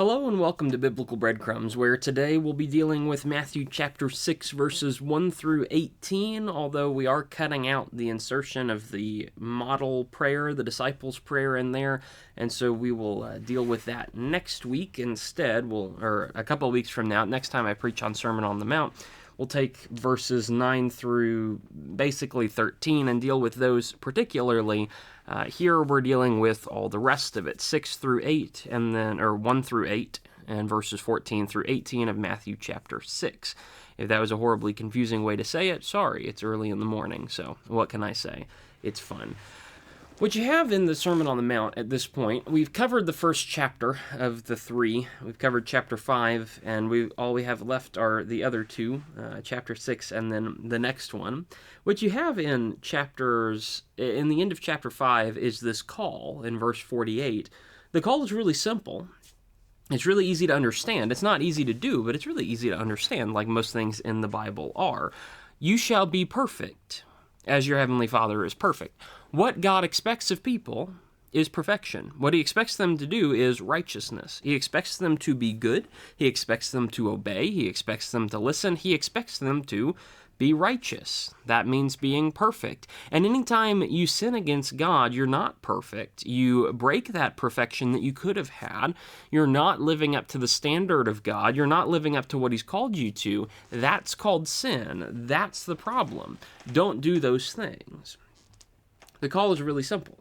Hello and welcome to Biblical Breadcrumbs, where today we'll be dealing with Matthew chapter 6, verses 1 through 18, although we are cutting out the insertion of the model prayer, the disciples' prayer in there, and so we will deal with that next week instead, or a couple of weeks from now, next time I preach on Sermon on the Mount. We'll take verses 9 through basically 13 and deal with those particularly. Here we're dealing with all the rest of it, 6 through 8, or 1 through 8, and verses 14 through 18 of Matthew chapter 6. If that was a horribly confusing way to say it, sorry, it's early in the morning, so what can I say? It's fun. What you have in the Sermon on the Mount at this point, we've covered the first chapter of the three. We've covered chapter 5, and all we have left are the other two, chapter 6 and then the next one. What you have in the end of chapter 5 is this call in verse 48. The call is really simple. It's really easy to understand. It's not easy to do, but it's really easy to understand, like most things in the Bible are. You shall be perfect, as your heavenly Father is perfect. What God expects of people is perfection. What he expects them to do is righteousness. He expects them to be good. He expects them to obey. He expects them to listen. He expects them to be righteous. That means being perfect. And anytime you sin against God, you're not perfect. You break that perfection that you could have had. You're not living up to the standard of God. You're not living up to what he's called you to. That's called sin. That's the problem. Don't do those things. The call is really simple,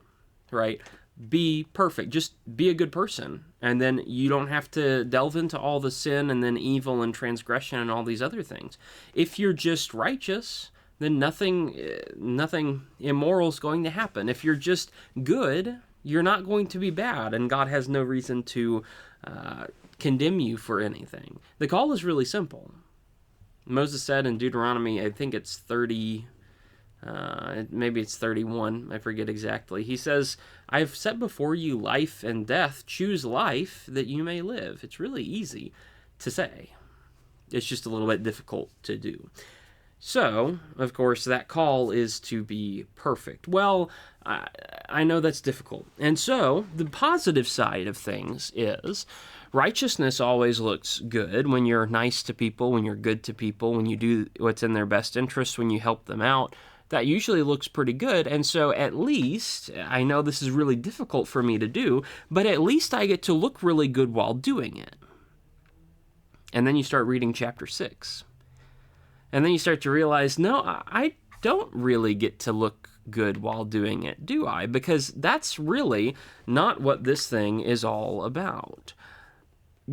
right? Be perfect. Just be a good person. And then you don't have to delve into all the sin and then evil and transgression and all these other things. If you're just righteous, then nothing immoral is going to happen. If you're just good, you're not going to be bad, and God has no reason to condemn you for anything. The call is really simple. Moses said in Deuteronomy, I think it's 30... maybe it's 31, I forget exactly. He says, I've set before you life and death. Choose life that you may live. It's really easy to say. It's just a little bit difficult to do. So, of course, that call is to be perfect. Well, I know that's difficult. And so, the positive side of things is righteousness always looks good when you're nice to people, when you're good to people, when you do what's in their best interest, when you help them out. That usually looks pretty good, and so at least, I know this is really difficult for me to do, but at least I get to look really good while doing it. And then you start reading chapter 6. And then you start to realize, no, I don't really get to look good while doing it, do I? Because that's really not what this thing is all about.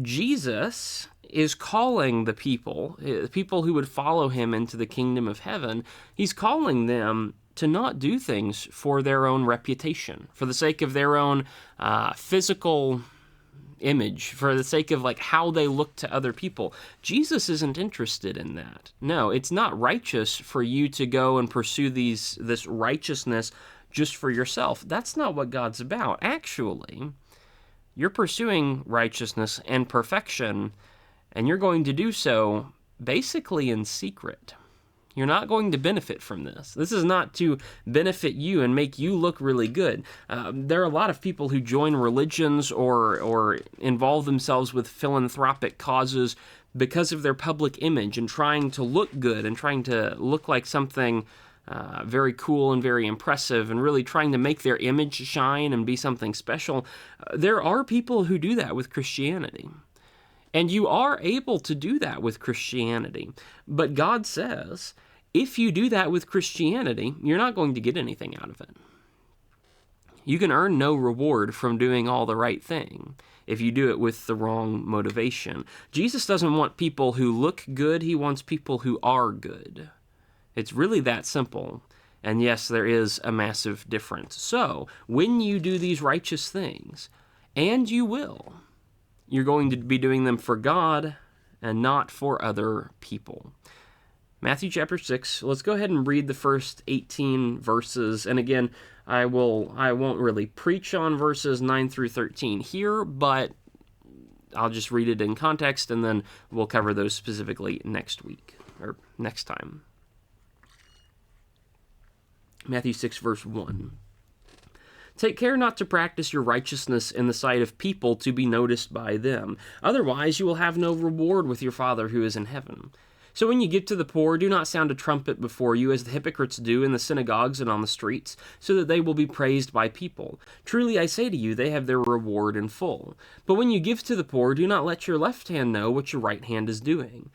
Jesus is calling the people who would follow him into the kingdom of heaven, he's calling them to not do things for their own reputation, for the sake of their own physical image, for the sake of like how they look to other people. Jesus isn't interested in that. No, it's not righteous for you to go and pursue this righteousness just for yourself. That's not what God's about. Actually, you're pursuing righteousness and perfection, and you're going to do so basically in secret. You're not going to benefit from this. This is not to benefit you and make you look really good. There are a lot of people who join religions or involve themselves with philanthropic causes because of their public image and trying to look good and trying to look like something very cool and very impressive and really trying to make their image shine and be something special. There are people who do that with Christianity. And you are able to do that with Christianity. But God says, if you do that with Christianity, you're not going to get anything out of it. You can earn no reward from doing all the right thing if you do it with the wrong motivation. Jesus doesn't want people who look good. He wants people who are good. It's really that simple. And yes, there is a massive difference. So, when you do these righteous things, and you will, you're going to be doing them for God and not for other people. Matthew chapter 6, let's go ahead and read the first 18 verses. And again, I won't really preach on verses 9 through 13 here, but I'll just read it in context, and then we'll cover those specifically next week, or next time. Matthew 6, verse 1. Take care not to practice your righteousness in the sight of people to be noticed by them. Otherwise you will have no reward with your Father who is in heaven. So when you give to the poor, do not sound a trumpet before you, as the hypocrites do in the synagogues and on the streets, so that they will be praised by people. Truly I say to you, they have their reward in full. But when you give to the poor, do not let your left hand know what your right hand is doing,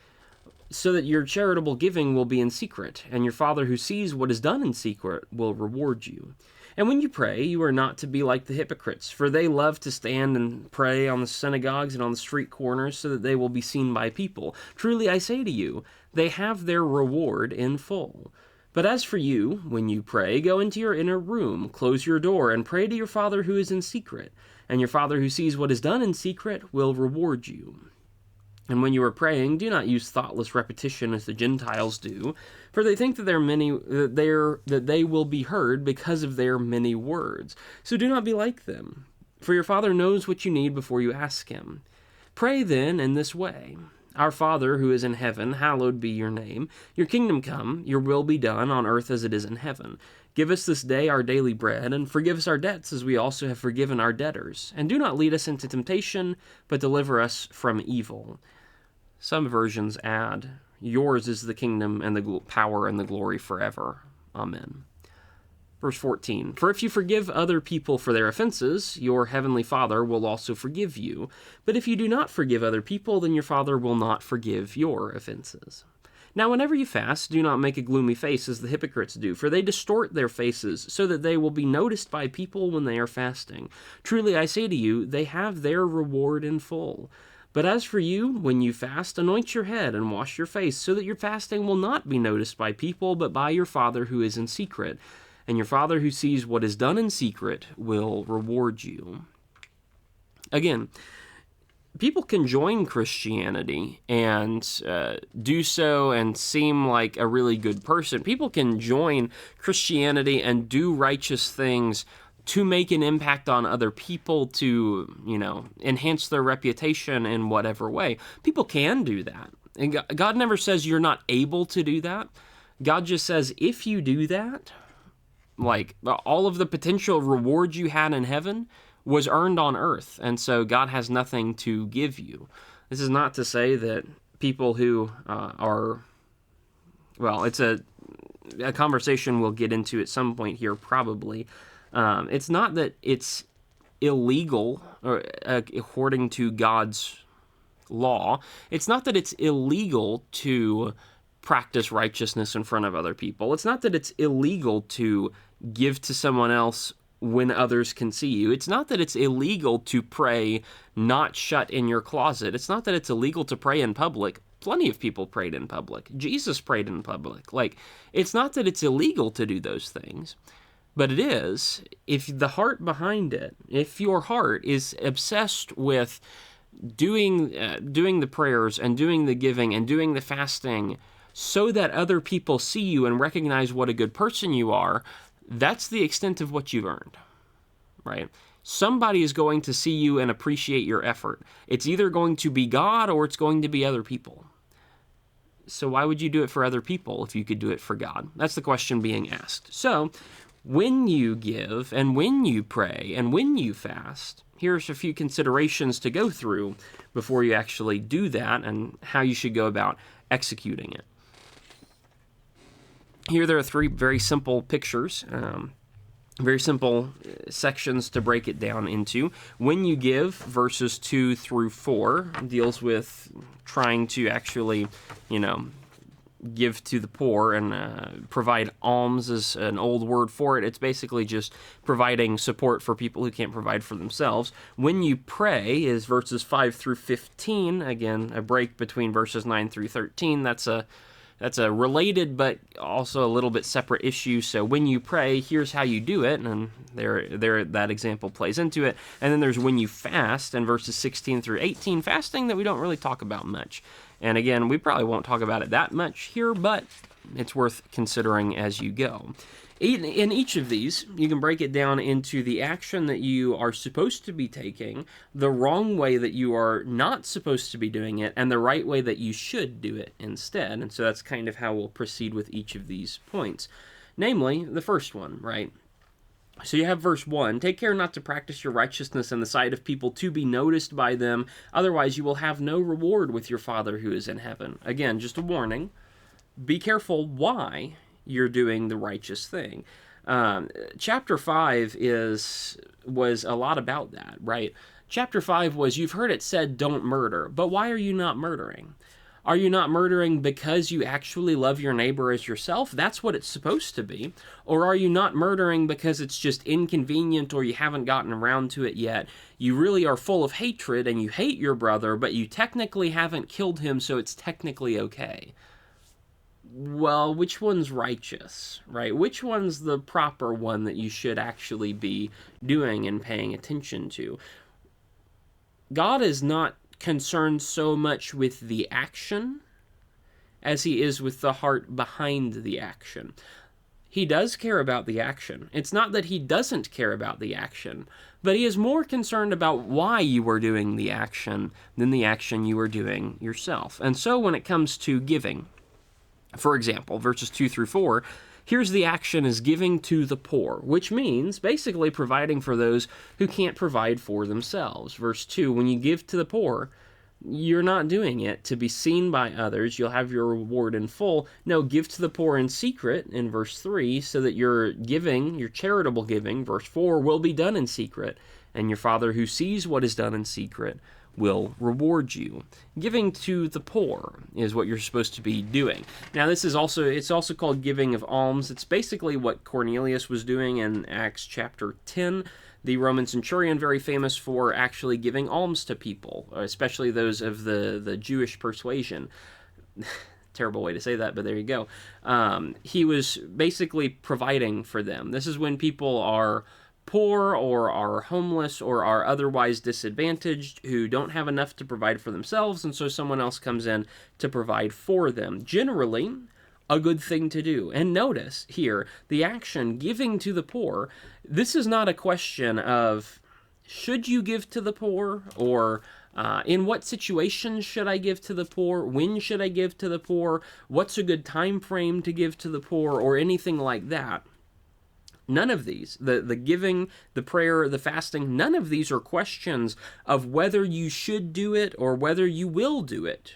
so that your charitable giving will be in secret, and your Father who sees what is done in secret will reward you. And when you pray, you are not to be like the hypocrites, for they love to stand and pray on the synagogues and on the street corners, so that they will be seen by people. Truly I say to you, they have their reward in full. But as for you, when you pray, go into your inner room, close your door, and pray to your Father who is in secret. And your Father who sees what is done in secret will reward you. And when you are praying, do not use thoughtless repetition as the Gentiles do, for they think that they will be heard because of their many words. So do not be like them, for your Father knows what you need before you ask him. Pray then in this way: Our Father who is in heaven, hallowed be your name. Your kingdom come, your will be done on earth as it is in heaven. Give us this day our daily bread, and forgive us our debts as we also have forgiven our debtors. And do not lead us into temptation, but deliver us from evil. Some versions add, yours is the kingdom and the power and the glory forever. Amen. Verse 14, for if you forgive other people for their offenses, your heavenly Father will also forgive you. But if you do not forgive other people, then your Father will not forgive your offenses. Now, whenever you fast, do not make a gloomy face as the hypocrites do, for they distort their faces so that they will be noticed by people when they are fasting. Truly, I say to you, they have their reward in full. But as for you, when you fast, anoint your head and wash your face, so that your fasting will not be noticed by people, but by your Father who is in secret. And your Father who sees what is done in secret will reward you. Again, people can join Christianity and do so and seem like a really good person. People can join Christianity and do righteous things to make an impact on other people, to, enhance their reputation in whatever way. People can do that. And God never says you're not able to do that. God just says if you do that, like all of the potential reward you had in heaven was earned on earth, and so God has nothing to give you. This is not to say that people who it's a conversation we'll get into at some point here probably. It's not that it's illegal, or according to God's law, it's not that it's illegal to practice righteousness in front of other people. It's not that it's illegal to give to someone else when others can see you. It's not that it's illegal to pray not shut in your closet. It's not that it's illegal to pray in public. Plenty of people prayed in public. Jesus prayed in public. It's not that it's illegal to do those things. But it is, if the heart behind it, if your heart is obsessed with doing the prayers and doing the giving and doing the fasting so that other people see you and recognize what a good person you are, that's the extent of what you've earned, right? Somebody is going to see you and appreciate your effort. It's either going to be God or it's going to be other people. So why would you do it for other people if you could do it for God? That's the question being asked. So when you give and when you pray and when you fast, here's a few considerations to go through before you actually do that and how you should go about executing it. Here there are three very simple pictures, very simple sections to break it down into. When you give, verses 2 through 4, deals with trying to actually, give to the poor, and provide alms is an old word for it. It's basically just providing support for people who can't provide for themselves. When you pray is verses 5 through 15. Again, a break between verses 9 through 13. That's a related but also a little bit separate issue. So when you pray, here's how you do it, and there that example plays into it. And then there's when you fast, in verses 16 through 18, fasting that we don't really talk about much. And again, we probably won't talk about it that much here, but it's worth considering as you go. In each of these, you can break it down into the action that you are supposed to be taking, the wrong way that you are not supposed to be doing it, and the right way that you should do it instead. And so that's kind of how we'll proceed with each of these points. Namely, the first one, right? So you have verse 1, take care not to practice your righteousness in the sight of people to be noticed by them, otherwise you will have no reward with your Father who is in heaven. Again, just a warning, be careful why you're doing the righteous thing. Chapter 5 was a lot about that, right? Chapter 5 was, you've heard it said, don't murder, but why are you not murdering? Are you not murdering because you actually love your neighbor as yourself? That's what it's supposed to be. Or are you not murdering because it's just inconvenient or you haven't gotten around to it yet? You really are full of hatred and you hate your brother, but you technically haven't killed him, so it's technically okay. Well, which one's righteous, right? Which one's the proper one that you should actually be doing and paying attention to? God is not concerned so much with the action as he is with the heart behind the action. He does care about the action. It's not that he doesn't care about the action, but he is more concerned about why you are doing the action than the action you are doing yourself. And so when it comes to giving, for example, verses 2 through 4, here's the action is giving to the poor, which means basically providing for those who can't provide for themselves. Verse 2, when you give to the poor, you're not doing it to be seen by others. You'll have your reward in full. No, give to the poor in secret, in verse 3, so that your giving, your charitable giving, verse 4, will be done in secret, and your Father who sees what is done in secret will reward you. Giving to the poor is what you're supposed to be doing. Now, it's also called giving of alms. It's basically what Cornelius was doing in Acts chapter 10. The Roman centurion, very famous for actually giving alms to people, especially those of the Jewish persuasion. Terrible way to say that, but there you go. He was basically providing for them. This is when people are poor or are homeless or are otherwise disadvantaged, who don't have enough to provide for themselves, and so someone else comes in to provide for them. Generally, a good thing to do. And notice here, the action giving to the poor, this is not a question of should you give to the poor, or in what situations should I give to the poor, when should I give to the poor, what's a good time frame to give to the poor, or anything like that. None of these, the giving, the prayer, the fasting, none of these are questions of whether you should do it or whether you will do it.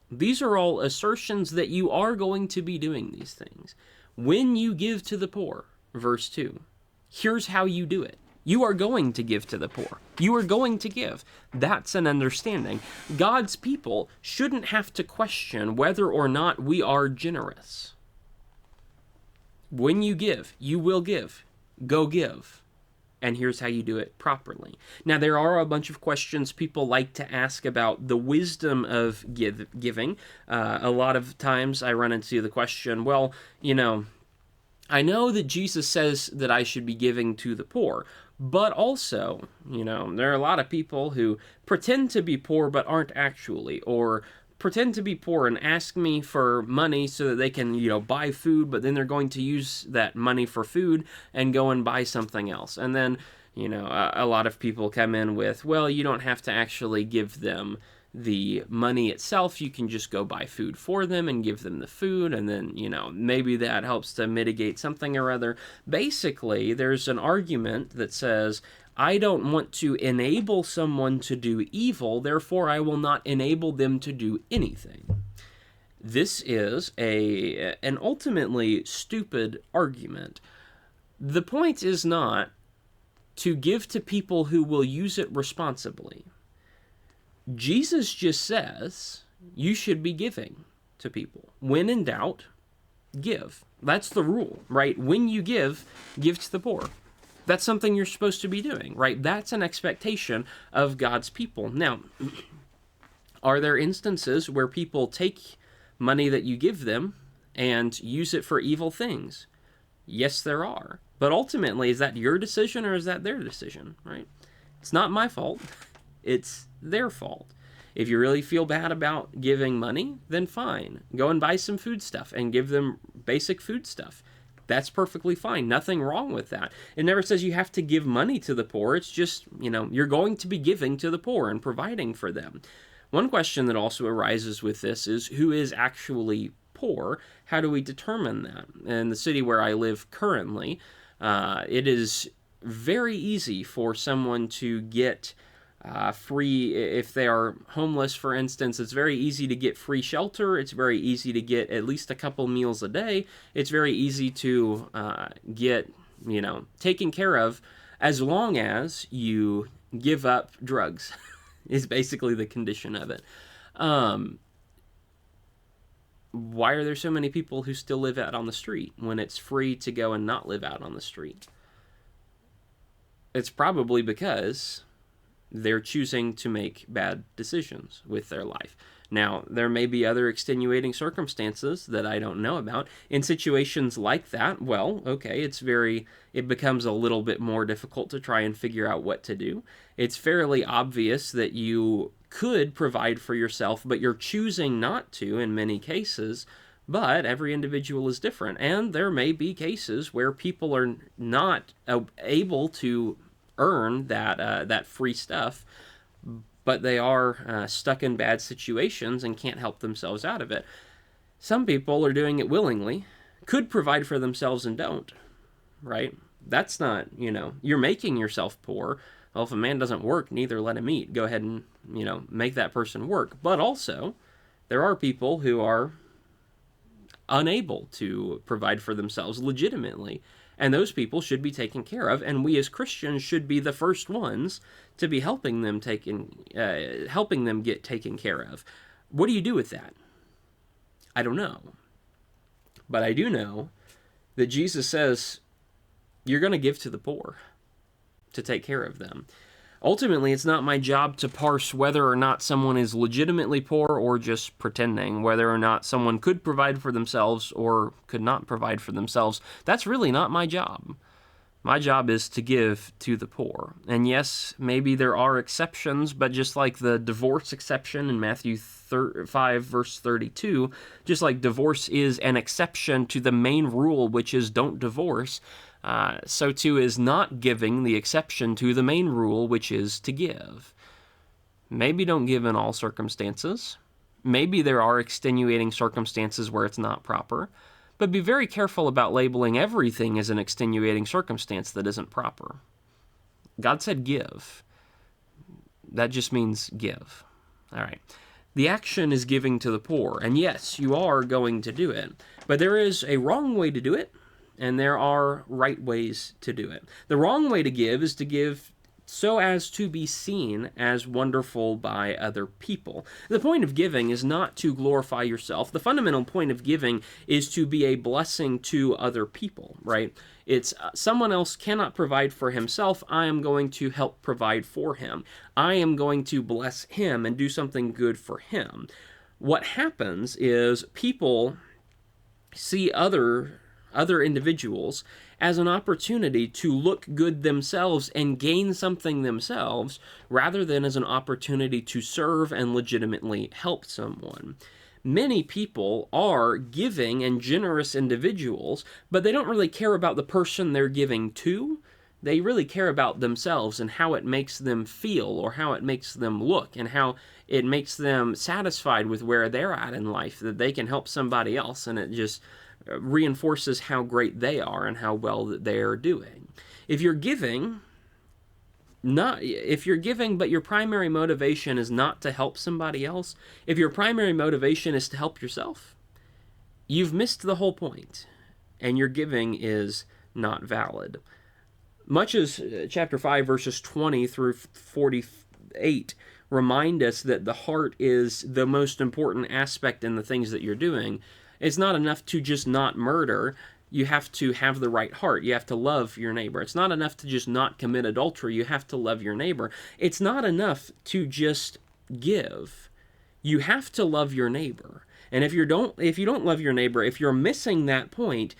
These are all assertions that you are going to be doing these things. When you give to the poor, verse 2, here's how you do it. You are going to give to the poor. You are going to give. That's an understanding. God's people shouldn't have to question whether or not we are generous. When you give, you will give. Go give. And here's how you do it properly. Now, there are a bunch of questions people like to ask about the wisdom of giving. A lot of times I run into the question, well, I know that Jesus says that I should be giving to the poor, but also, there are a lot of people who pretend to be poor but aren't actually, or pretend to be poor and ask me for money so that they can, buy food, but then they're going to use that money for food and go and buy something else. And then, a lot of people come in with, well, you don't have to actually give them the money itself. You can just go buy food for them and give them the food, and then, maybe that helps to mitigate something or other. Basically, there's an argument that says, I don't want to enable someone to do evil, therefore I will not enable them to do anything. This is an ultimately stupid argument. The point is not to give to people who will use it responsibly. Jesus just says you should be giving to people. When in doubt, give. That's the rule, right? When you give to the poor. That's something you're supposed to be doing, right? That's an expectation of God's people. Now, are there instances where people take money that you give them and use it for evil things? Yes, there are. But ultimately, is that your decision or is that their decision, right? It's not my fault. It's their fault. If you really feel bad about giving money, then fine. Go and buy some food stuff and give them basic food stuff. That's perfectly fine. Nothing wrong with that. It never says you have to give money to the poor. It's just, you're going to be giving to the poor and providing for them. One question that also arises with this is who is actually poor? How do we determine that? In the city where I live currently, It is very easy for someone to get free, if they are homeless, for instance. It's very easy to get free shelter. It's very easy to get at least a couple meals a day. It's very easy to get, taken care of, as long as you give up drugs, is basically the condition of it. Why are there so many people who still live out on the street when it's free to go and not live out on the street? It's probably because they're choosing to make bad decisions with their life. Now, there may be other extenuating circumstances that I don't know about. In situations like that, well, okay, it becomes a little bit more difficult to try and figure out what to do. It's fairly obvious that you could provide for yourself, but you're choosing not to in many cases. But every individual is different, and there may be cases where people are not able to earn that free stuff, but they are stuck in bad situations and can't help themselves out of it. Some people are doing it willingly, could provide for themselves and don't, right? That's not, you're making yourself poor. Well, if a man doesn't work, neither let him eat. Go ahead and, make that person work. But also, there are people who are unable to provide for themselves legitimately, and those people should be taken care of, and we as Christians should be the first ones to be helping them get taken care of. What do you do with that? I don't know. But I do know that Jesus says you're going to give to the poor to take care of them. Ultimately, it's not my job to parse whether or not someone is legitimately poor or just pretending, whether or not someone could provide for themselves or could not provide for themselves. That's really not my job. My job is to give to the poor. And yes, maybe there are exceptions, but just like the divorce exception in Matthew 5, verse 32, just like divorce is an exception to the main rule, which is don't divorce, so too is not giving the exception to the main rule, which is to give. Maybe don't give in all circumstances. Maybe there are extenuating circumstances where it's not proper. But be very careful about labeling everything as an extenuating circumstance that isn't proper. God said give. That just means give. All right. The action is giving to the poor. And yes, you are going to do it. But there is a wrong way to do it, and there are right ways to do it. The wrong way to give is to give so as to be seen as wonderful by other people. The point of giving is not to glorify yourself. The fundamental point of giving is to be a blessing to other people, right? It's someone else cannot provide for himself. I am going to help provide for him. I am going to bless him and do something good for him. What happens is people see other individuals as an opportunity to look good themselves and gain something themselves, rather than as an opportunity to serve and legitimately help someone. Many people are giving and generous individuals, but they don't really care about the person they're giving to. They really care about themselves and how it makes them feel, or how it makes them look, and how it makes them satisfied with where they're at in life, that they can help somebody else, and it just reinforces how great they are and how well that they are doing. If you're giving, but your primary motivation is not to help somebody else, if your primary motivation is to help yourself, you've missed the whole point, and your giving is not valid. Much as chapter 5, verses 20 through 48 remind us that the heart is the most important aspect in the things that you're doing, it's not enough to just not murder. You have to have the right heart. You have to love your neighbor. It's not enough to just not commit adultery. You have to love your neighbor. It's not enough to just give. You have to love your neighbor. And if you don't love your neighbor, if you're missing that point,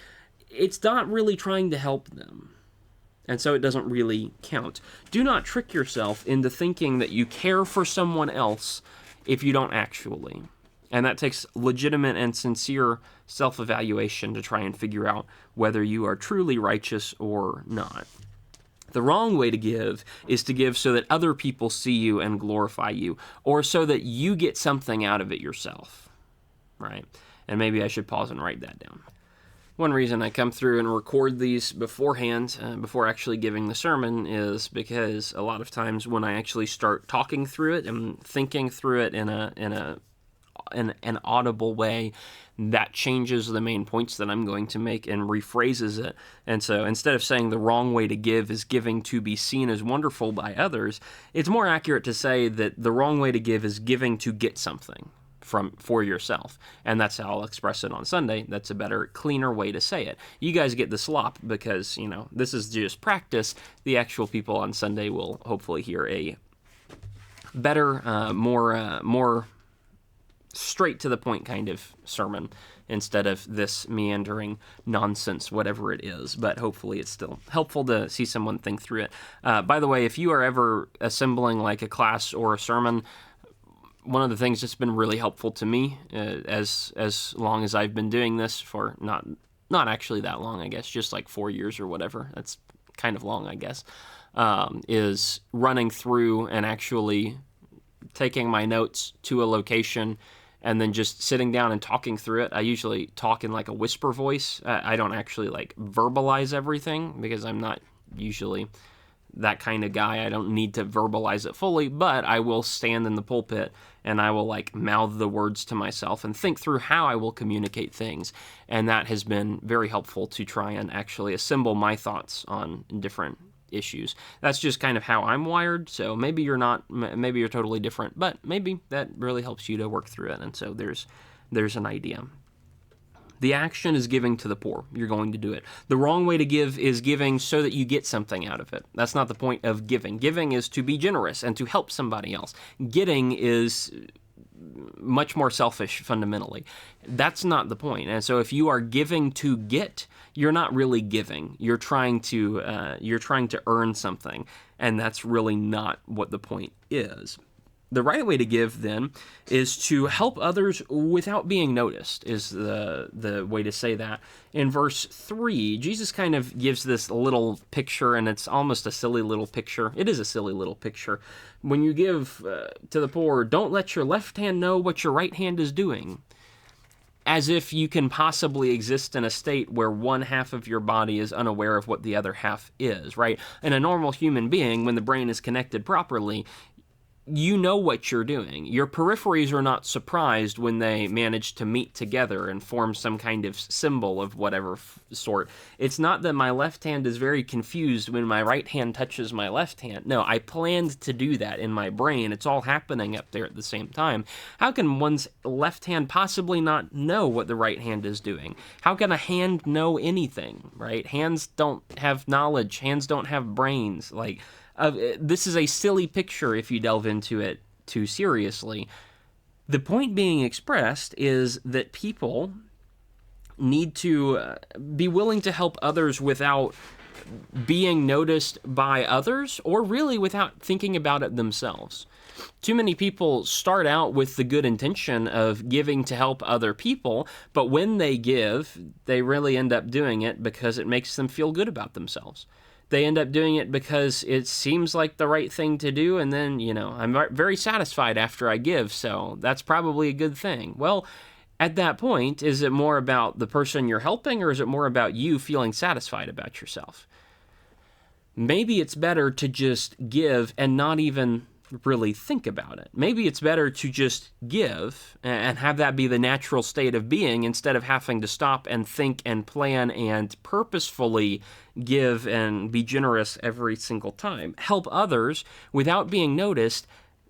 it's not really trying to help them. And so it doesn't really count. Do not trick yourself into thinking that you care for someone else if you don't actually. And that takes legitimate and sincere self-evaluation to try and figure out whether you are truly righteous or not. The wrong way to give is to give so that other people see you and glorify you, or so that you get something out of it yourself, right? And maybe I should pause and write that down. One reason I come through and record these beforehand, before actually giving the sermon, is because a lot of times when I actually start talking through it and thinking through it in an audible way, that changes the main points that I'm going to make and rephrases it. And so instead of saying the wrong way to give is giving to be seen as wonderful by others, it's more accurate to say that the wrong way to give is giving to get something for yourself. And that's how I'll express it on Sunday. That's a better, cleaner way to say it. You guys get the slop because, this is just practice. The actual people on Sunday will hopefully hear a better, more straight to the point kind of sermon instead of this meandering nonsense, whatever it is. But hopefully it's still helpful to see someone think through it. By the way, if you are ever assembling like a class or a sermon, one of the things that's been really helpful to me, as long as I've been doing this for not actually that long, I guess, just like 4 years or whatever. That's kind of long, I guess. Is running through and actually taking my notes to a location and then just sitting down and talking through it. I usually talk in like a whisper voice. I don't actually like verbalize everything because I'm not usually that kind of guy. I don't need to verbalize it fully, but I will stand in the pulpit and I will like mouth the words to myself and think through how I will communicate things. And that has been very helpful to try and actually assemble my thoughts on different issues. That's just kind of how I'm wired. So maybe you're not, maybe you're totally different, but maybe that really helps you to work through it. And so there's an idea. The action is giving to the poor. You're going to do it. The wrong way to give is giving so that you get something out of it. That's not the point of giving. Giving is to be generous and to help somebody else. Getting is much more selfish fundamentally. That's not the point. And so if you are giving to get, you're not really giving. You're trying to earn something, and that's really not what the point is. The right way to give, then, is to help others without being noticed, is the way to say that. In verse 3, Jesus kind of gives this little picture, and it's almost a silly little picture. It is a silly little picture. When you give to the poor, don't let your left hand know what your right hand is doing. As if you can possibly exist in a state where one half of your body is unaware of what the other half is, right? In a normal human being, when the brain is connected properly, you know what you're doing. Your peripheries are not surprised when they manage to meet together and form some kind of symbol of whatever sort. It's not that my left hand is very confused when my right hand touches my left hand. No, I planned to do that in my brain. It's all happening up there at the same time. How can one's left hand possibly not know what the right hand is doing? How can a hand know anything, right? Hands don't have knowledge. Hands don't have brains. This is a silly picture if you delve into it too seriously. The point being expressed is that people need to be willing to help others without being noticed by others, or really without thinking about it themselves. Too many people start out with the good intention of giving to help other people, but when they give, they really end up doing it because it makes them feel good about themselves. They end up doing it because it seems like the right thing to do, and then, I'm very satisfied after I give, so that's probably a good thing. Well, at that point, is it more about the person you're helping, or is it more about you feeling satisfied about yourself? Maybe it's better to just give and not even really think about it. Maybe it's better to just give and have that be the natural state of being instead of having to stop and think and plan and purposefully give and be generous every single time. Help others without being noticed,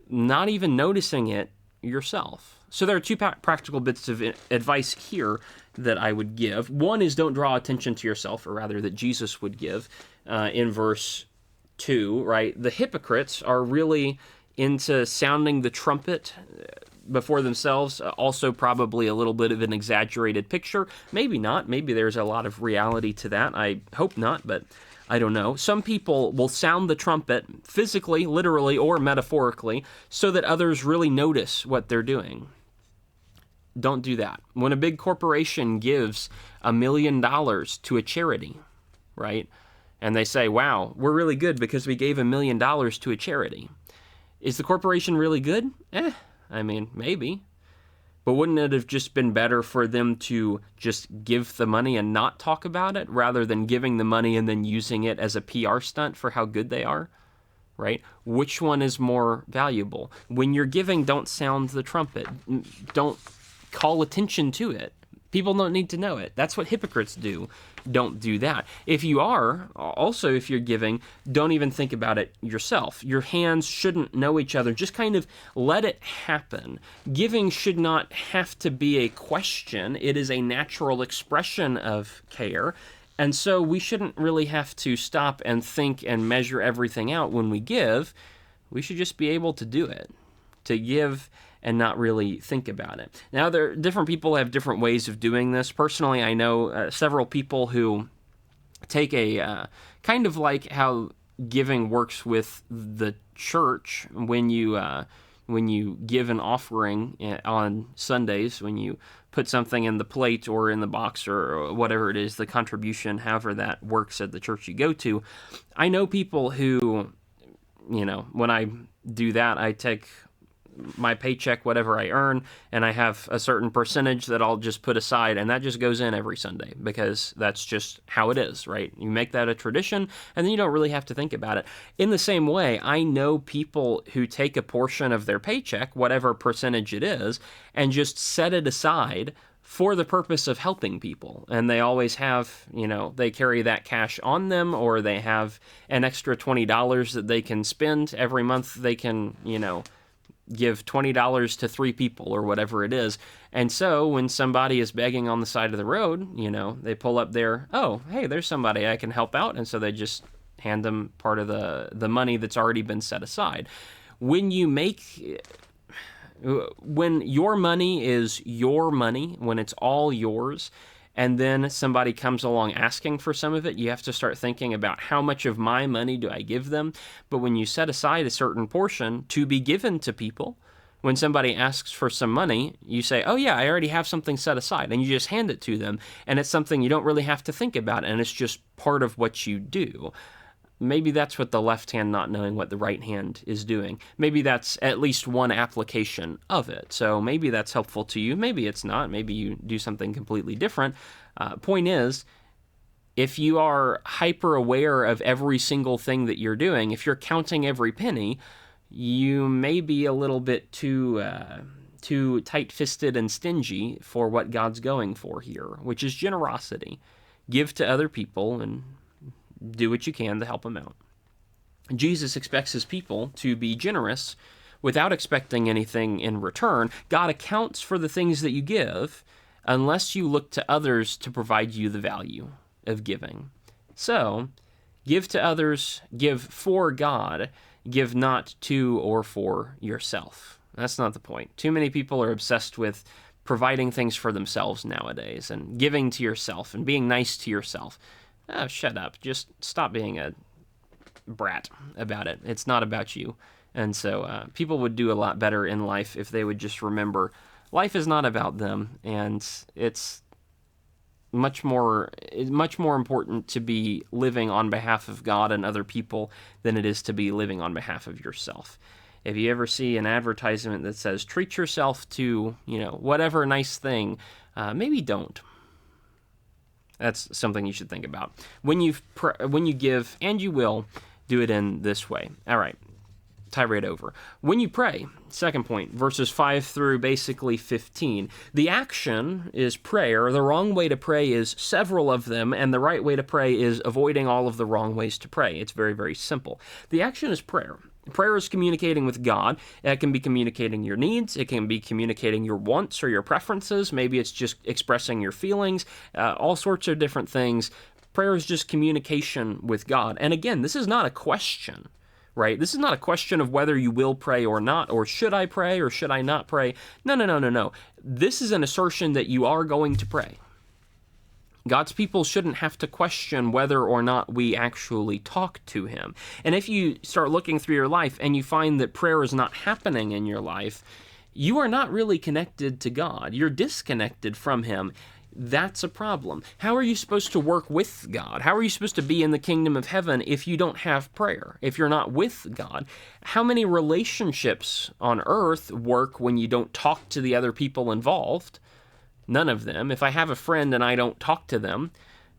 not even noticing it yourself. So there are two practical bits of advice here that I would give. One is don't draw attention to yourself, or rather that Jesus would give in verse 2, right? The hypocrites are really into sounding the trumpet before themselves. Also probably a little bit of an exaggerated picture. Maybe not. Maybe there's a lot of reality to that. I hope not, but I don't know. Some people will sound the trumpet physically, literally, or metaphorically so that others really notice what they're doing. Don't do that. When a big corporation gives $1 million to a charity, right? And they say, wow, we're really good because we gave $1 million to a charity. Is the corporation really good? Maybe. But wouldn't it have just been better for them to just give the money and not talk about it rather than giving the money and then using it as a PR stunt for how good they are? Right? Which one is more valuable? When you're giving, don't sound the trumpet. Don't call attention to it. People don't need to know it. That's what hypocrites do. Don't do that. If you are, also if you're giving, don't even think about it yourself. Your hands shouldn't know each other. Just kind of let it happen. Giving should not have to be a question. It is a natural expression of care. And so we shouldn't really have to stop and think and measure everything out when we give. We should just be able to do it. To give and not really think about it. Now, different people have different ways of doing this. Personally, I know several people who take a kind of like how giving works with the church when you give an offering on Sundays, when you put something in the plate or in the box or whatever it is, the contribution, however that works at the church you go to. I know people who, when I do that, I take my paycheck, whatever I earn, and I have a certain percentage that I'll just put aside, and that just goes in every Sunday because that's just how it is, right? You make that a tradition, and then you don't really have to think about it. In the same way, I know people who take a portion of their paycheck, whatever percentage it is, and just set it aside for the purpose of helping people. And they always have, they carry that cash on them, or they have an extra $20 that they can spend every month. They can, give $20 to 3 people or whatever it is. And so when somebody is begging on the side of the road, they pull up their, oh, hey, there's somebody I can help out. And so they just hand them part of the money that's already been set aside. When your money is your money, when it's all yours, and then somebody comes along asking for some of it, you have to start thinking about how much of my money do I give them. But when you set aside a certain portion to be given to people, when somebody asks for some money, you say, oh yeah, I already have something set aside, and you just hand it to them, and it's something you don't really have to think about, and it's just part of what you do. Maybe that's what the left hand not knowing what the right hand is doing. Maybe that's at least one application of it. So maybe that's helpful to you. Maybe it's not. Maybe you do something completely different. Point is, if you are hyper aware of every single thing that you're doing, if you're counting every penny, you may be a little bit too tight-fisted and stingy for what God's going for here, which is generosity. Give to other people and do what you can to help them out. Jesus expects his people to be generous without expecting anything in return. God accounts for the things that you give unless you look to others to provide you the value of giving. So, give to others, give for God, give not to or for yourself. That's not the point. Too many people are obsessed with providing things for themselves nowadays and giving to yourself and being nice to yourself. Oh, shut up. Just stop being a brat about it. It's not about you. And so people would do a lot better in life if they would just remember life is not about them, and it's much more important to be living on behalf of God and other people than it is to be living on behalf of yourself. If you ever see an advertisement that says, treat yourself to, whatever nice thing, maybe don't. That's something you should think about. When you give, and you will, do it in this way. All right, tirade over. When you pray, second point, verses 5 through basically 15. The action is prayer. The wrong way to pray is several of them, and the right way to pray is avoiding all of the wrong ways to pray. It's very, very simple. The action is prayer. Prayer is communicating with God. It can be communicating your needs. It can be communicating your wants or your preferences. Maybe it's just expressing your feelings, all sorts of different things. Prayer is just communication with God. And again, this is not a question, right? This is not a question of whether you will pray or not, or should I pray or should I not pray. No. This is an assertion that you are going to pray. God's people shouldn't have to question whether or not we actually talk to him. And if you start looking through your life and you find that prayer is not happening in your life, you are not really connected to God. You're disconnected from him. that's a problem. How are you supposed to work with God? How are you supposed to be in the kingdom of heaven if you don't have prayer, if you're not with God? How many relationships on earth work when you don't talk to the other people involved? None of them. If I have a friend and I don't talk to them,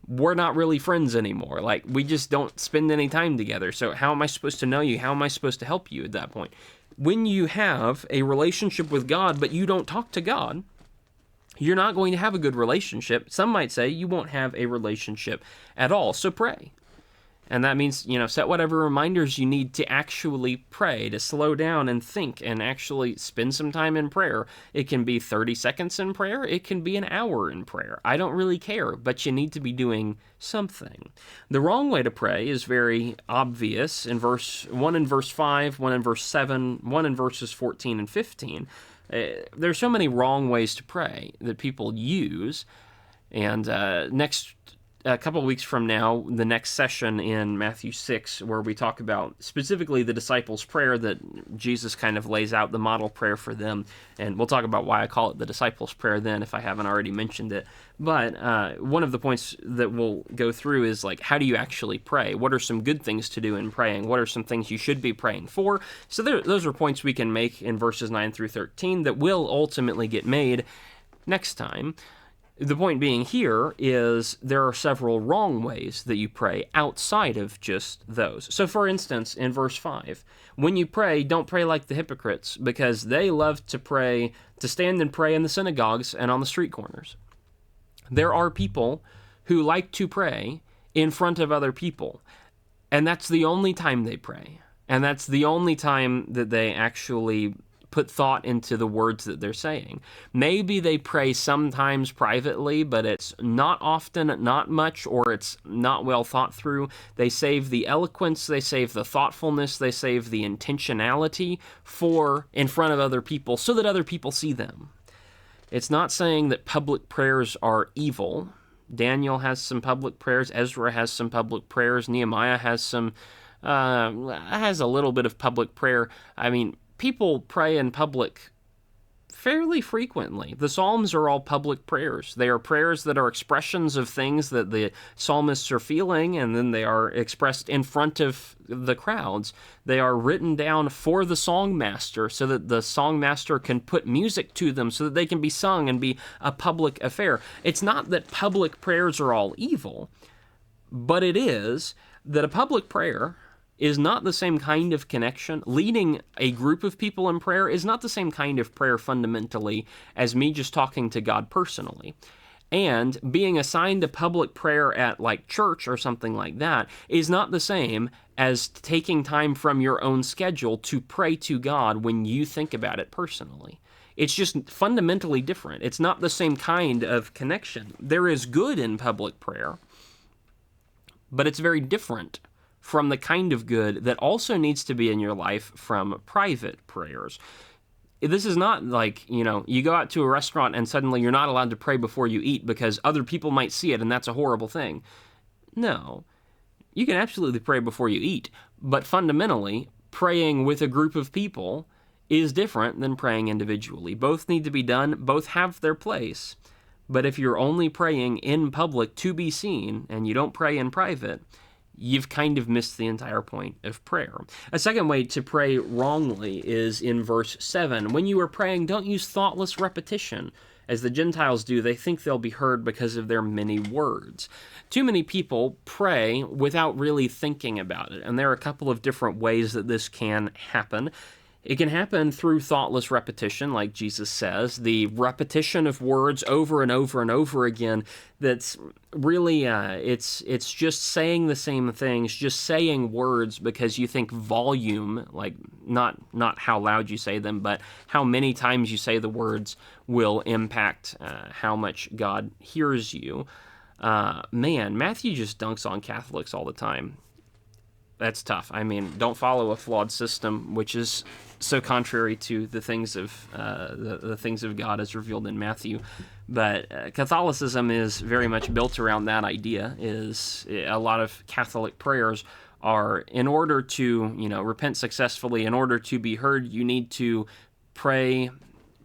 we're not really friends anymore. Like, we just don't spend any time together. So how am I supposed to know you? How am I supposed to help you at that point? When you have a relationship with God, but you don't talk to God, you're not going to have a good relationship. Some might say you won't have a relationship at all. So pray. And that means, set whatever reminders you need to actually pray, to slow down and think and actually spend some time in prayer. It can be 30 seconds in prayer. It can be an hour in prayer. I don't really care, but you need to be doing something. The wrong way to pray is very obvious in one in verse 5, one in verse 7, one in verses 14 and 15. There's so many wrong ways to pray that people use. And a couple of weeks from now, the next session in Matthew 6, where we talk about specifically the disciples' prayer that Jesus kind of lays out the model prayer for them. And we'll talk about why I call it the disciples' prayer then, if I haven't already mentioned it. But one of the points that we'll go through is, like, how do you actually pray? What are some good things to do in praying? What are some things you should be praying for? So those are points we can make in verses 9 through 13 that will ultimately get made next time. The point being here is there are several wrong ways that you pray outside of just those. So, for instance, in verse 5, when you pray, don't pray like the hypocrites, because they love to stand and pray in the synagogues and on the street corners. There are people who like to pray in front of other people, and that's the only time they pray. And that's the only time that they actually put thought into the words that they're saying. Maybe they pray sometimes privately, but it's not often, not much, or it's not well thought through. They save the eloquence, they save the thoughtfulness, they save the intentionality for in front of other people so that other people see them. It's not saying that public prayers are evil. Daniel has some public prayers, Ezra has some public prayers, Nehemiah has a little bit of public prayer. I mean, people pray in public fairly frequently. The Psalms are all public prayers. They are prayers that are expressions of things that the psalmists are feeling, and then they are expressed in front of the crowds. They are written down for the songmaster so that the songmaster can put music to them so that they can be sung and be a public affair. It's not that public prayers are all evil, but it is that a public prayer is not the same kind of connection. Leading a group of people in prayer is not the same kind of prayer fundamentally as me just talking to God personally. And being assigned a public prayer at like church or something like that is not the same as taking time from your own schedule to pray to God when you think about it personally. It's just fundamentally different. It's not the same kind of connection. There is good in public prayer, but it's very different from the kind of good that also needs to be in your life from private prayers. This is not like, you go out to a restaurant and suddenly you're not allowed to pray before you eat because other people might see it and that's a horrible thing. No, you can absolutely pray before you eat, but fundamentally, praying with a group of people is different than praying individually. Both need to be done, both have their place, but if you're only praying in public to be seen and you don't pray in private, you've kind of missed the entire point of prayer. A second way to pray wrongly is in verse 7. When you are praying, don't use thoughtless repetition. As the Gentiles do, they think they'll be heard because of their many words. Too many people pray without really thinking about it, and there are a couple of different ways that this can happen. It can happen through thoughtless repetition, like Jesus says, the repetition of words over and over and over again. That's really, it's just saying the same things, just saying words because you think volume, like not how loud you say them, but how many times you say the words will impact how much God hears you. Matthew just dunks on Catholics all the time. That's tough. I mean, don't follow a flawed system, which is so contrary to the things of the things of God as revealed in Matthew. But Catholicism is very much built around that idea. Is a lot of Catholic prayers are, in order to repent successfully, in order to be heard, you need to pray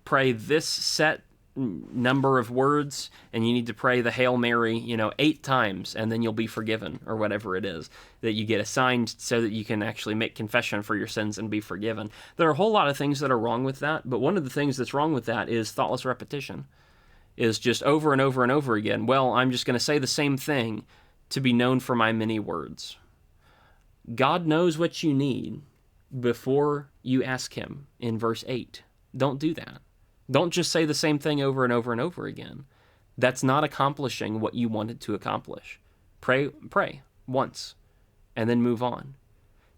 this set number of words, and you need to pray the Hail Mary, 8 times, and then you'll be forgiven, or whatever it is that you get assigned so that you can actually make confession for your sins and be forgiven. There are a whole lot of things that are wrong with that, but one of the things that's wrong with that is thoughtless repetition, is just over and over and over again. Well, I'm just going to say the same thing to be known for my many words. God knows what you need before you ask him in verse 8. Don't do that. Don't just say the same thing over and over and over again. That's not accomplishing what you wanted to accomplish. Pray once, and then move on.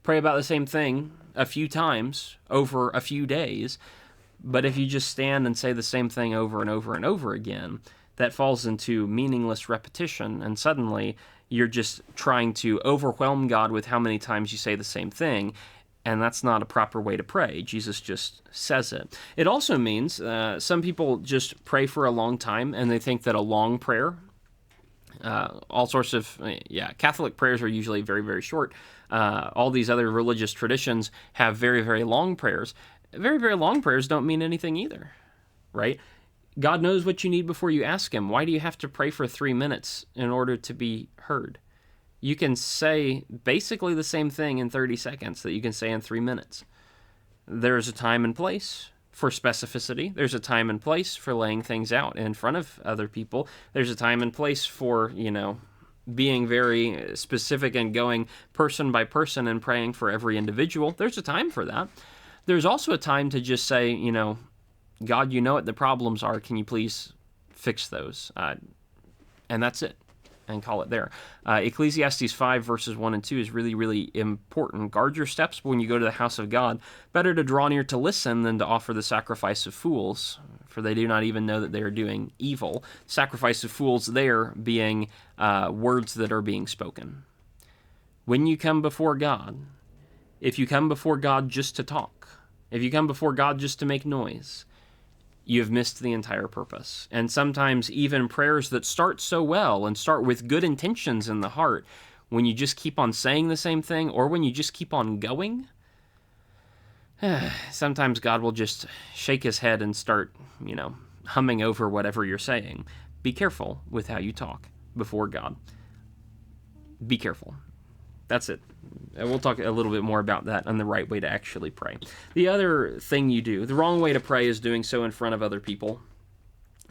Pray about the same thing a few times over a few days, but if you just stand and say the same thing over and over and over again, that falls into meaningless repetition, and suddenly you're just trying to overwhelm God with how many times you say the same thing, and that's not a proper way to pray. Jesus just says it. It also means some people just pray for a long time, and they think that a long prayer, all sorts of, Catholic prayers are usually very, very short. All these other religious traditions have very, very long prayers. Very, very long prayers don't mean anything either, right? God knows what you need before you ask him. Why do you have to pray for 3 minutes in order to be heard? You can say basically the same thing in 30 seconds that you can say in 3 minutes. There's a time and place for specificity. There's a time and place for laying things out in front of other people. There's a time and place for, being very specific and going person by person and praying for every individual. There's a time for that. There's also a time to just say, God, you know what the problems are. Can you please fix those? And that's it. And call it there. Ecclesiastes 5 verses 1 and 2 is really, really important. Guard your steps when you go to the house of God. Better to draw near to listen than to offer the sacrifice of fools, for they do not even know that they are doing evil. Sacrifice of fools there being words that are being spoken. When you come before God, if you come before God just to talk, if you come before God just to make noise, you have missed the entire purpose. And sometimes even prayers that start so well and start with good intentions in the heart, when you just keep on saying the same thing, or when you just keep on going, sometimes God will just shake his head and start, humming over whatever you're saying. Be careful with how you talk before God. Be careful. That's it. And we'll talk a little bit more about that and the right way to actually pray. The other thing you do, the wrong way to pray is doing so in front of other people,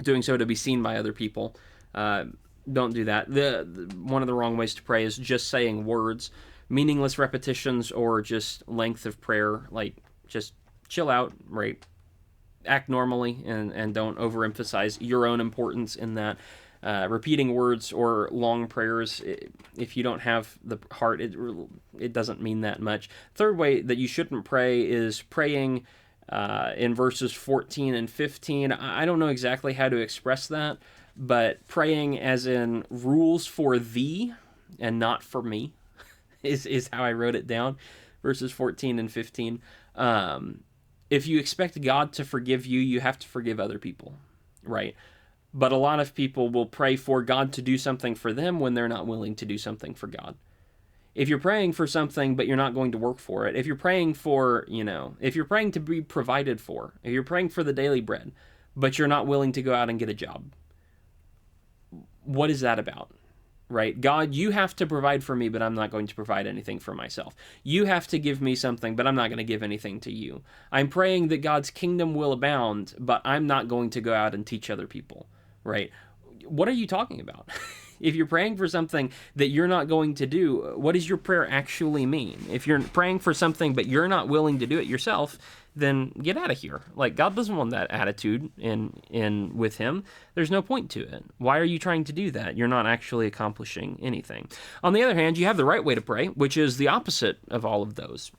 doing so to be seen by other people. Don't do that. One of the wrong ways to pray is just saying words, meaningless repetitions, or just length of prayer. Like, just chill out, right? Act normally and don't overemphasize your own importance in that. Repeating words or long prayers, if you don't have the heart, it doesn't mean that much. Third way that you shouldn't pray is praying in verses 14 and 15. I don't know exactly how to express that, but praying as in rules for thee and not for me is how I wrote it down, verses 14 and 15. If you expect God to forgive you, you have to forgive other people, right? But a lot of people will pray for God to do something for them when they're not willing to do something for God. If you're praying for something, but you're not going to work for it, if you're praying for, if you're praying to be provided for, if you're praying for the daily bread, but you're not willing to go out and get a job, what is that about? Right? God, you have to provide for me, but I'm not going to provide anything for myself. You have to give me something, but I'm not going to give anything to you. I'm praying that God's kingdom will abound, but I'm not going to go out and teach other people. Right? What are you talking about? If you're praying for something that you're not going to do, what does your prayer actually mean? If you're praying for something but you're not willing to do it yourself, then get out of here. Like, God doesn't want that attitude in with him. There's no point to it. Why are you trying to do that? You're not actually accomplishing anything. On the other hand, you have the right way to pray, which is the opposite of all of those.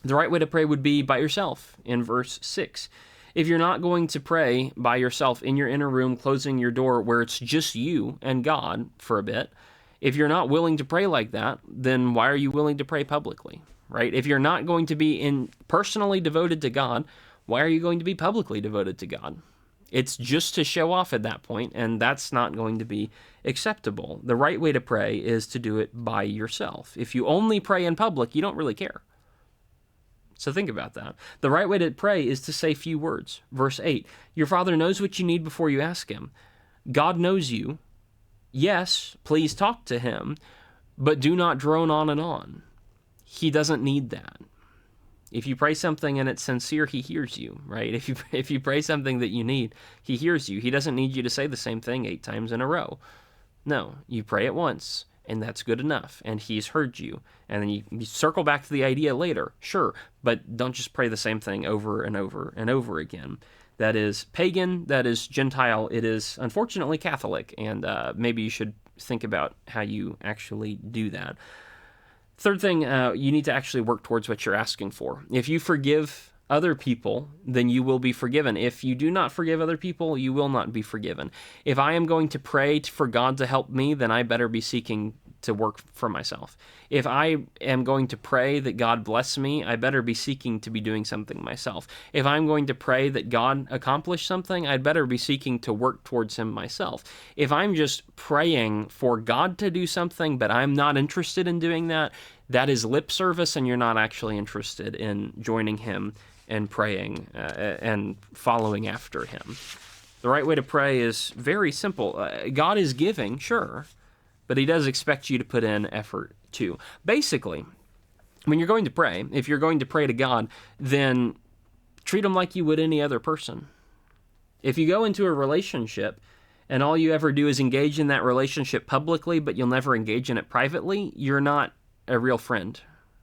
The right way to pray would be by yourself in verse 6. If you're not going to pray by yourself in your inner room, closing your door where it's just you and God for a bit, if you're not willing to pray like that, then why are you willing to pray publicly, right? If you're not going to be personally devoted to God, why are you going to be publicly devoted to God? It's just to show off at that point, and that's not going to be acceptable. The right way to pray is to do it by yourself. If you only pray in public, you don't really care. So think about that. The right way to pray is to say few words. Verse 8, your Father knows what you need before you ask him. God knows you. Yes, please talk to him, but do not drone on and on. He doesn't need that. If you pray something and it's sincere, he hears you, right? If you pray something that you need, he hears you. He doesn't need you to say the same thing 8 times in a row. No, you pray it once, and that's good enough, and he's heard you. And then you circle back to the idea later, sure, but don't just pray the same thing over and over and over again. That is pagan, that is Gentile, it is unfortunately Catholic, and maybe you should think about how you actually do that. Third thing, you need to actually work towards what you're asking for. If you forgive other people, then you will be forgiven. If you do not forgive other people, you will not be forgiven. If I am going to pray for God to help me, then I better be seeking to work for myself. If I am going to pray that God bless me, I better be seeking to be doing something myself. If I'm going to pray that God accomplish something, I'd better be seeking to work towards him myself. If I'm just praying for God to do something, but I'm not interested in doing that, that is lip service, and you're not actually interested in joining him and praying and following after him. The right way to pray is very simple. God is giving, sure, but he does expect you to put in effort too. Basically, when you're going to pray, if you're going to pray to God, then treat him like you would any other person. If you go into a relationship and all you ever do is engage in that relationship publicly, but you'll never engage in it privately, you're not a real friend,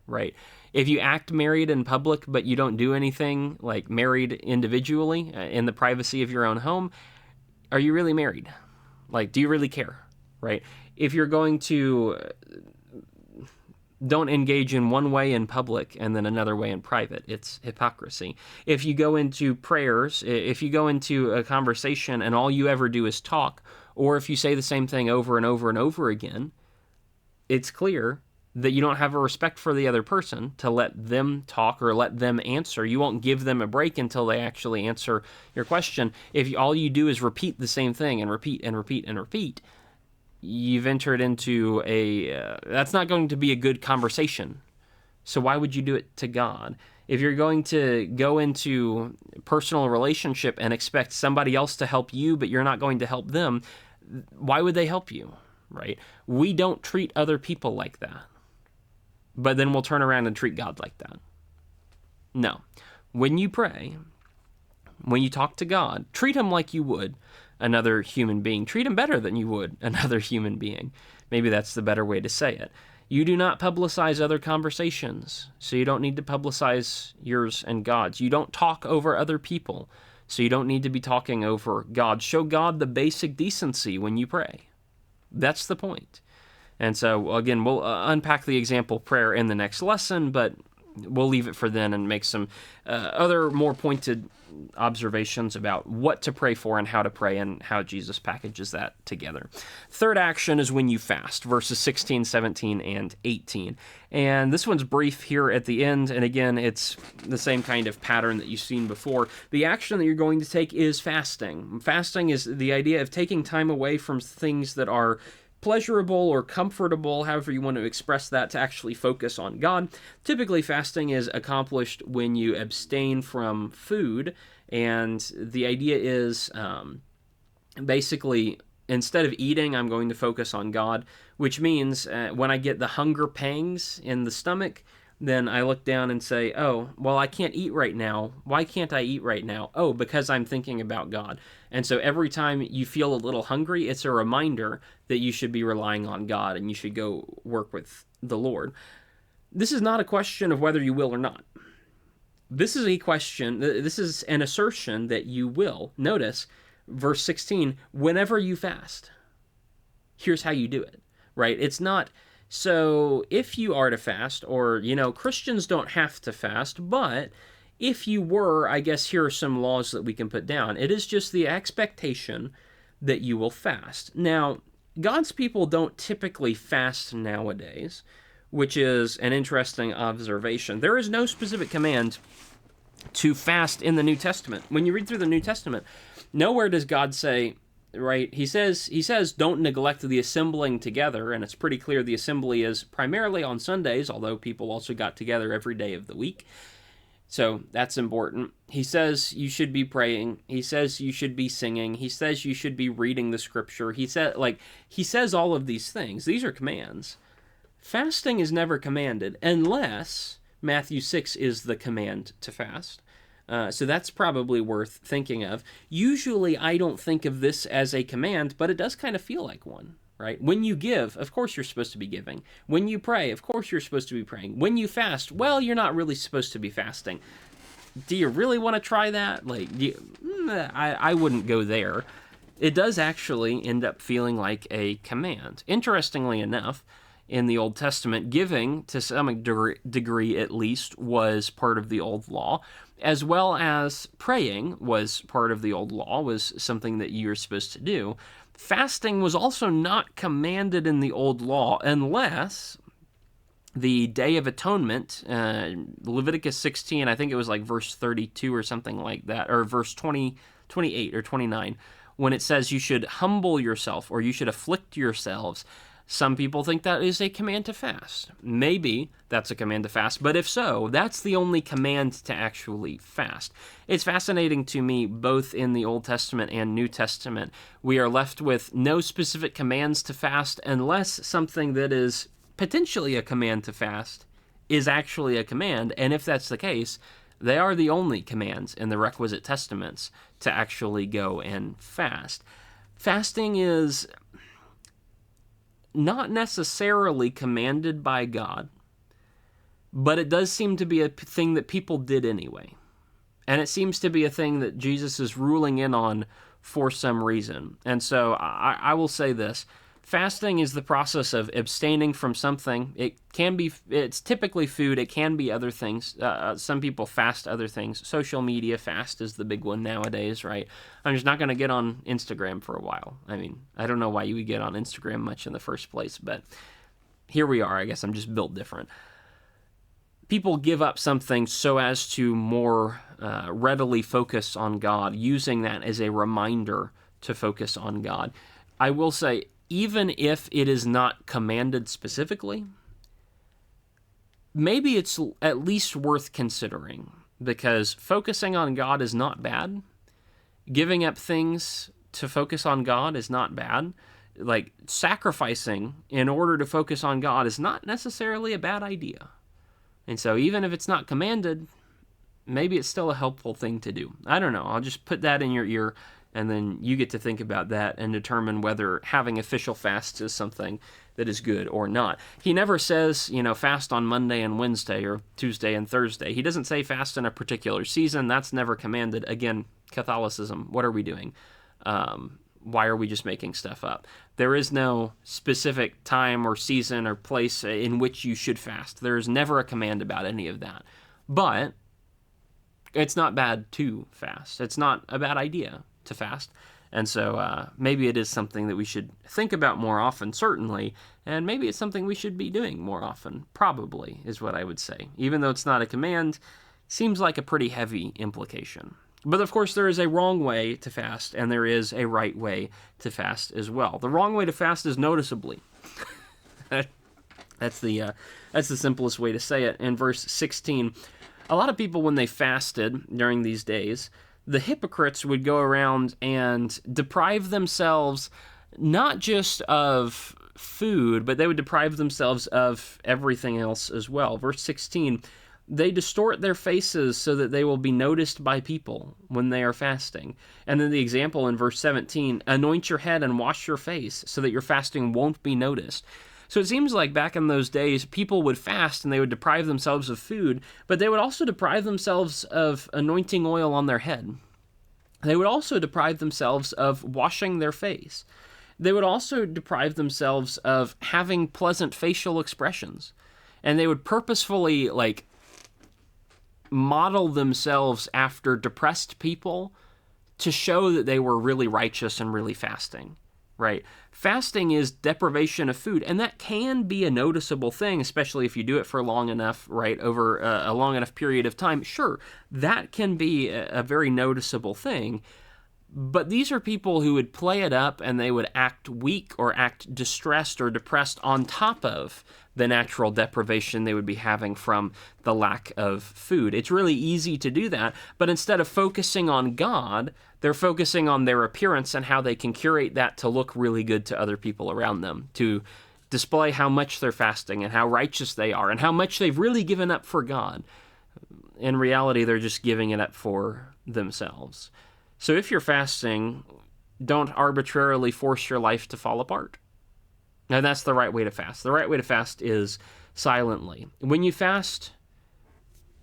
right? If you act married in public, but you don't do anything like married individually in the privacy of your own home, are you really married? Like, do you really care, right? If you're going to don't engage in one way in public and then another way in private, it's hypocrisy. If you go into prayers, if you go into a conversation and all you ever do is talk, or if you say the same thing over and over and over again, it's clear that you don't have a respect for the other person to let them talk or let them answer. You won't give them a break until they actually answer your question. If all you do is repeat the same thing and repeat and repeat and repeat, you've entered into that's not going to be a good conversation. So why would you do it to God? If you're going to go into personal relationship and expect somebody else to help you, but you're not going to help them, why would they help you, right? We don't treat other people like that. But then we'll turn around and treat God like that. No. When you pray, when you talk to God, treat him like you would another human being. Treat him better than you would another human being. Maybe that's the better way to say it. You do not publicize other conversations, so you don't need to publicize yours and God's. You don't talk over other people, so you don't need to be talking over God. Show God the basic decency when you pray. That's the point. And so, again, we'll unpack the example prayer in the next lesson, but we'll leave it for then and make some other more pointed observations about what to pray for and how to pray and how Jesus packages that together. Third action is when you fast, verses 16, 17, and 18. And this one's brief here at the end, and again, it's the same kind of pattern that you've seen before. The action that you're going to take is fasting. Fasting is the idea of taking time away from things that are pleasurable or comfortable, however you want to express that, to actually focus on God. Typically, fasting is accomplished when you abstain from food, and the idea is basically, instead of eating, I'm going to focus on God, which means when I get the hunger pangs in the stomach, then I look down and say, oh, well, I can't eat right now. Why can't I eat right now? Oh, because I'm thinking about God. And so every time you feel a little hungry, it's a reminder that you should be relying on God and you should go work with the Lord. This is not a question of whether you will or not. This is a question, this is an assertion that you will. Notice, verse 16, whenever you fast, here's how you do it, right? It's not, so if you are to fast, or, Christians don't have to fast, but if you were, I guess here are some laws that we can put down. It is just the expectation that you will fast. Now, God's people don't typically fast nowadays, which is an interesting observation. There is no specific command to fast in the New Testament. When you read through the New Testament, nowhere does God say, right, he says, don't neglect the assembling together, and it's pretty clear the assembly is primarily on Sundays, although people also got together every day of the week. So that's important. He says you should be praying. He says you should be singing. He says you should be reading the scripture. He says all of these things. These are commands. Fasting is never commanded unless Matthew 6 is the command to fast. So that's probably worth thinking of. Usually I don't think of this as a command, but it does kind of feel like one, right? When you give, of course you're supposed to be giving. When you pray, of course you're supposed to be praying. When you fast, well, you're not really supposed to be fasting. Do you really want to try that? I wouldn't go there. It does actually end up feeling like a command. Interestingly enough, in the Old Testament, giving, to some degree at least, was part of the old law, as well as praying was part of the old law, was something that you're supposed to do. Fasting was also not commanded in the old law unless the Day of Atonement, Leviticus 16, I think it was like verse 32 or something like that, or verse 28 or 29, when it says you should humble yourself or you should afflict yourselves. Some people think that is a command to fast. Maybe that's a command to fast, but if so, that's the only command to actually fast. It's fascinating to me, both in the Old Testament and New Testament, we are left with no specific commands to fast unless something that is potentially a command to fast is actually a command, and if that's the case, they are the only commands in the requisite testaments to actually go and fast. Fasting is not necessarily commanded by God, but it does seem to be a thing that people did anyway. And it seems to be a thing that Jesus is ruling in on for some reason. And so I will say this. Fasting is the process of abstaining from something. It's typically food. It can be other things. Some people fast other things. Social media fast is the big one nowadays, right? I'm just not going to get on Instagram for a while. I mean, I don't know why you would get on Instagram much in the first place, but here we are. I guess I'm just built different. People give up something so as to more readily focus on God, using that as a reminder to focus on God. I will say, even if it is not commanded specifically, maybe it's at least worth considering, because focusing on God is not bad. Giving up things to focus on God is not bad. Like, sacrificing in order to focus on God is not necessarily a bad idea. And so even if it's not commanded, maybe it's still a helpful thing to do. I don't know. I'll just put that in your ear, and then you get to think about that and determine whether having official fasts is something that is good or not. He never says, fast on Monday and Wednesday or Tuesday and Thursday. He doesn't say fast in a particular season. That's never commanded. Again, Catholicism, what are we doing? Why are we just making stuff up? There is no specific time or season or place in which you should fast. There is never a command about any of that. But it's not bad to fast. It's not a bad idea to fast. And so maybe it is something that we should think about more often, certainly, and maybe it's something we should be doing more often, probably, is what I would say. Even though it's not a command, seems like a pretty heavy implication. But of course, there is a wrong way to fast, and there is a right way to fast as well. The wrong way to fast is noticeably. That's the simplest way to say it. In verse 16, a lot of people, when they fasted during these days, the hypocrites would go around and deprive themselves not just of food, but they would deprive themselves of everything else as well. Verse 16, they distort their faces so that they will be noticed by people when they are fasting. And then the example in verse 17, anoint your head and wash your face so that your fasting won't be noticed. So it seems like back in those days, people would fast and they would deprive themselves of food, but they would also deprive themselves of anointing oil on their head. They would also deprive themselves of washing their face. They would also deprive themselves of having pleasant facial expressions. And they would purposefully, model themselves after depressed people to show that they were really righteous and really fasting. Right? Fasting is deprivation of food, and that can be a noticeable thing, especially if you do it for long enough, right, over a long enough period of time. Sure, that can be a very noticeable thing, but these are people who would play it up, and they would act weak or act distressed or depressed on top of the natural deprivation they would be having from the lack of food. It's really easy to do that, but instead of focusing on God, they're focusing on their appearance and how they can curate that to look really good to other people around them, to display how much they're fasting and how righteous they are and how much they've really given up for God. In reality, they're just giving it up for themselves. So if you're fasting, don't arbitrarily force your life to fall apart. Now, that's the right way to fast. The right way to fast is silently. When you fast,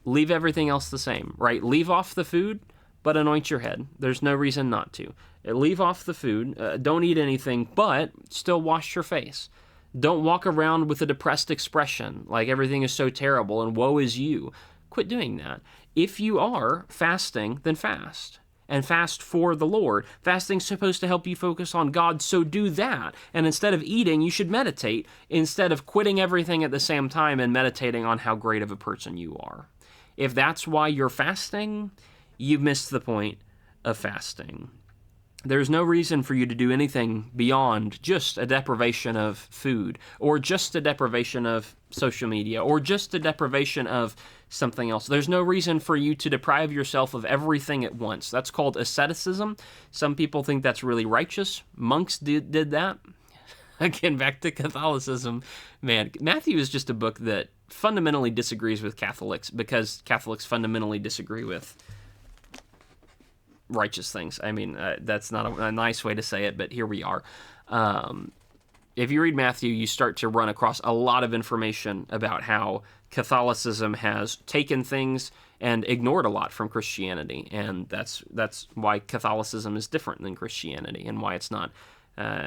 leave everything else the same, right? Leave off the food, but anoint your head. There's no reason not to. Leave off the food. Don't eat anything, but still wash your face. Don't walk around with a depressed expression, like everything is so terrible and woe is you. Quit doing that. If you are fasting, then fast. And fast for the Lord. Fasting's supposed to help you focus on God, so do that. And instead of eating, you should meditate, instead of quitting everything at the same time and meditating on how great of a person you are. If that's why you're fasting, you've missed the point of fasting. There's no reason for you to do anything beyond just a deprivation of food, or just a deprivation of social media, or just a deprivation of something else. There's no reason for you to deprive yourself of everything at once. That's called asceticism. Some people think that's really righteous. Monks did that. Again, back to Catholicism. Man, Matthew is just a book that fundamentally disagrees with Catholics, because Catholics fundamentally disagree with righteous things. I mean, that's not a nice way to say it, but here we are. If you read Matthew, you start to run across a lot of information about how Catholicism has taken things and ignored a lot from Christianity, and that's why Catholicism is different than Christianity, and why it's not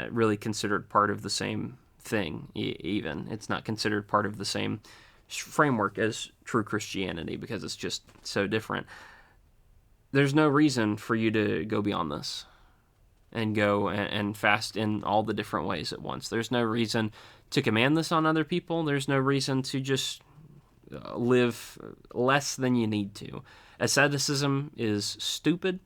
really considered part of the same thing. Even it's not considered part of the same framework as true Christianity, because it's just so different. There's no reason for you to go beyond this and go and fast in all the different ways at once. There's no reason to command this on other people. There's no reason to just live less than you need to. Asceticism is stupid.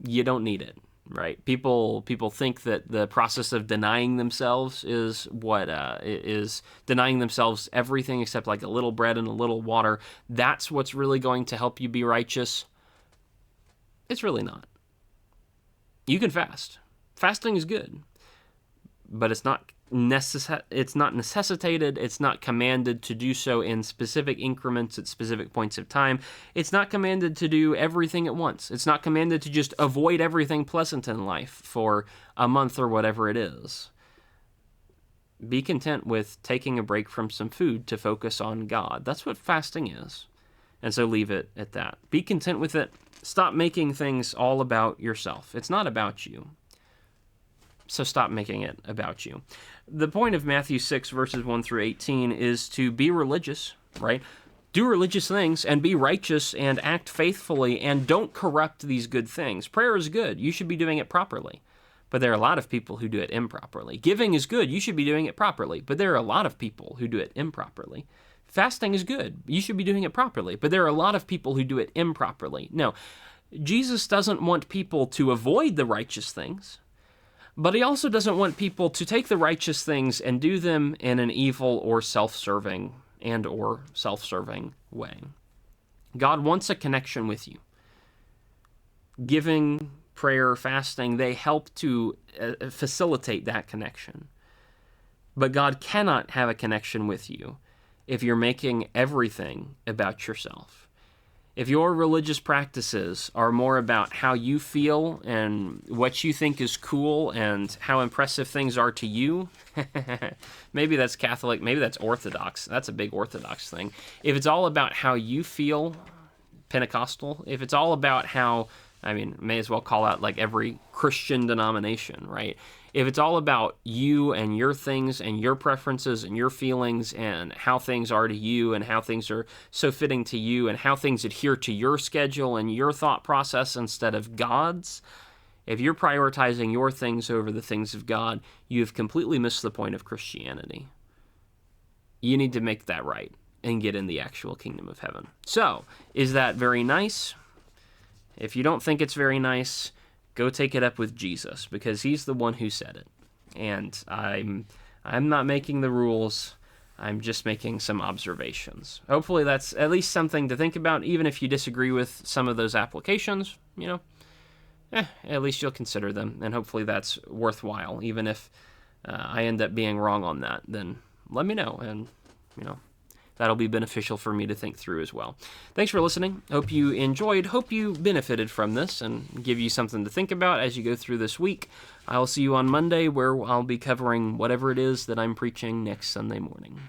You don't need it, right? People think that the process of denying themselves is what is denying themselves everything except like a little bread and a little water. That's what's really going to help you be righteous. It's really not. You can fast. Fasting is good, but it's not necessitated. It's not commanded to do so in specific increments at specific points of time. It's not commanded to do everything at once. It's not commanded to just avoid everything pleasant in life for a month or whatever it is. Be content with taking a break from some food to focus on God. That's what fasting is. And so leave it at that. Be content with it. Stop making things all about yourself. It's not about you. So stop making it about you. The point of Matthew 6, verses 1 through 18 is to be religious, right? Do religious things and be righteous and act faithfully, and don't corrupt these good things. Prayer is good. You should be doing it properly. But there are a lot of people who do it improperly. Giving is good. You should be doing it properly. But there are a lot of people who do it improperly. Fasting is good. You should be doing it properly. But there are a lot of people who do it improperly. No, Jesus doesn't want people to avoid the righteous things, but he also doesn't want people to take the righteous things and do them in an evil or self-serving way. God wants a connection with you. Giving, prayer, fasting, they help to facilitate that connection. But God cannot have a connection with you if you're making everything about yourself. If your religious practices are more about how you feel and what you think is cool and how impressive things are to you, maybe that's Catholic, maybe that's Orthodox. That's a big Orthodox thing. If it's all about how you feel, Pentecostal, if it's all about how, may as well call out like every Christian denomination, right? If it's all about you and your things and your preferences and your feelings and how things are to you and how things are so fitting to you and how things adhere to your schedule and your thought process instead of God's, if you're prioritizing your things over the things of God, you've completely missed the point of Christianity. You need to make that right and get in the actual kingdom of heaven. So, is that very nice? If you don't think it's very nice, go take it up with Jesus, because he's the one who said it. And I'm not making the rules. I'm just making some observations. Hopefully that's at least something to think about, even if you disagree with some of those applications, at least you'll consider them, and hopefully that's worthwhile. Even if I end up being wrong on that, then let me know, and, that'll be beneficial for me to think through as well. Thanks for listening. Hope you enjoyed. Hope you benefited from this and give you something to think about as you go through this week. I'll see you on Monday, where I'll be covering whatever it is that I'm preaching next Sunday morning.